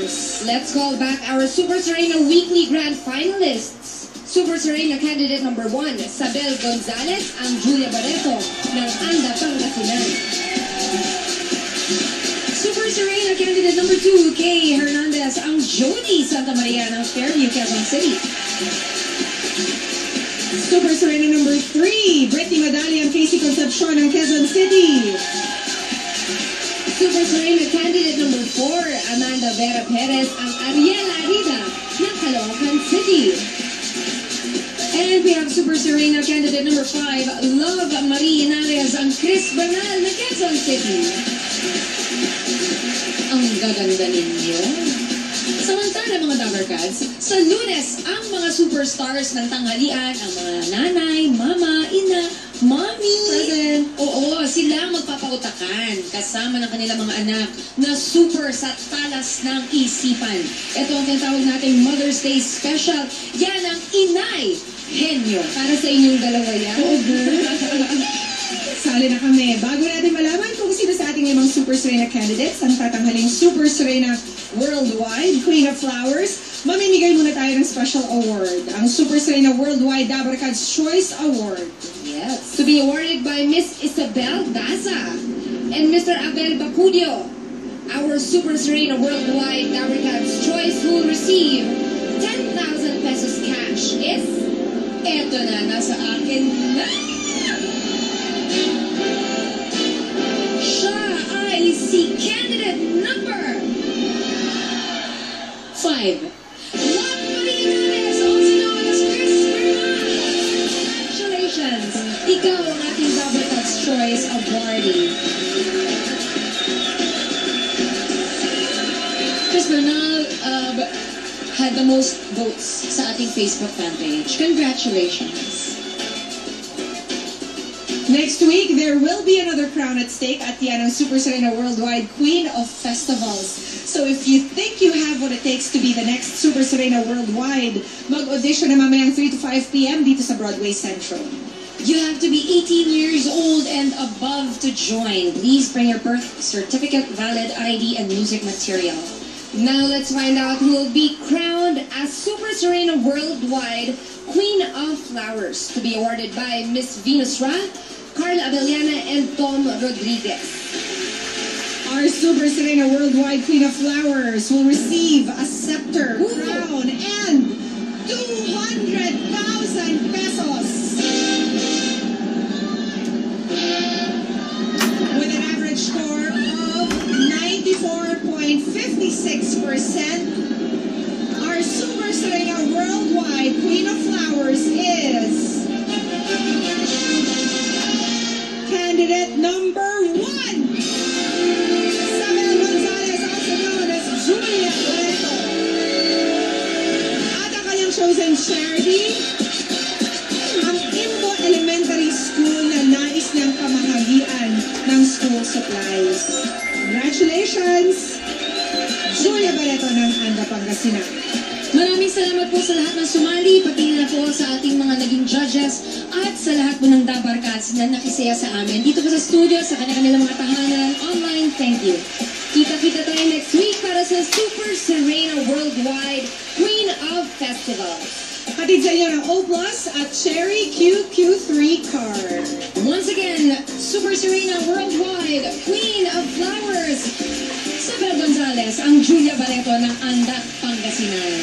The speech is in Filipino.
Flowers. Let's call back our Super Serena Weekly Grand Finalists. Super Serena candidate number 1, Sabel Gonzalez, ang Julia Barreto ng Anda, Pangasinan. Super Serena candidate number 2, Kay Hernandez, ang Jody Santa Maria ng Fairview, Quezon City. Super Serena number 3, Brittany Madali, ang Casey Concepcion ng Quezon City. Super Serena candidate number 4, Amanda Vera Perez, ang Ariela Arida ng Caloocan City. And we have Super Serena candidate number 5, Love Marie Inares, ang Chris Bernal ng Quezon City. Ang gaganda ninyo. Samantala mga Dabarkads, sa Lunes, ang mga superstars ng tanghalian, ang mga nanay, mama, ina, mommy. Present. Oo, sila ang magpapautakan kasama ng kanilang mga anak na super sa talas ng isipan. Ito ang tinatawag nating Mother's Day Special. Yan ang Inay Henyo. Para sa inyong dalawa yan. Oo, girl. Sali na kami. Bago natin malaman kung sino sa ating 5 Super Serena candidates ang tatanghaling Super Serena Worldwide Queen of Flowers, mamimigay muna tayo ng special award, ang Super Serena Worldwide Dabarkads Choice Award. Yes. To be awarded by Miss Isabel Daza and Mr. Abel Bacudio. Our Super Serena Worldwide Dabarkads Choice will receive 10,000 pesos cash. If eto na, nasa akin na. Siya ay si candidate number 5. Love Marie Inares, also known as Chris Bernal. Congratulations! Ikaw ang ating Dabarkads Choice Awardee. Chris Bernal had the most votes sa ating Facebook fan page. Congratulations! Next week, there will be another crown at stake at the end of Super Serena Worldwide Queen of Festivals. So if you think you have what it takes to be the next Super Serena Worldwide, mag-audition na mamayang 3 to 5 p.m. dito sa Broadway Central. You have to be 18 years old and above to join. Please bring your birth certificate, valid ID, and music material. Now let's find out who will be crowned as Super Serena Worldwide Queen of Flowers, to be awarded by Miss Venus Ra, Carla Abellana, and Tom Rodriguez. Our Super Serena Worldwide Queen of Flowers will receive a scepter, crown, and 200,000 pesos. With an average score of 94.56%, our Super Serena Worldwide Queen of Flowers is candidate number 1, Sabel Gonzalez, also known as Julia Barreto. At ang kanyang chosen charity, ang Imbo Elementary School na nais niyang pamahagian ng school supplies. Congratulations, Julia Barreto ng Anda, Pangasinan. Maraming salamat po sa lahat ng sumali, pati na po sa ating mga naging judges at sa lahat po ng Dabarkads na nakisaya sa amin. Dito po sa studio, sa kanilang mga tahanan, online, thank you. Kita-kita tayo next week para sa Super Serena Worldwide Queen of Festivals. Hatid sa inyo ng O+ at Cherry QQ3 card. Once again, Super Serena Worldwide Queen of Flowers, Sabel Gonzalez, ang Julia Barreto ng Anda, Pangasinan.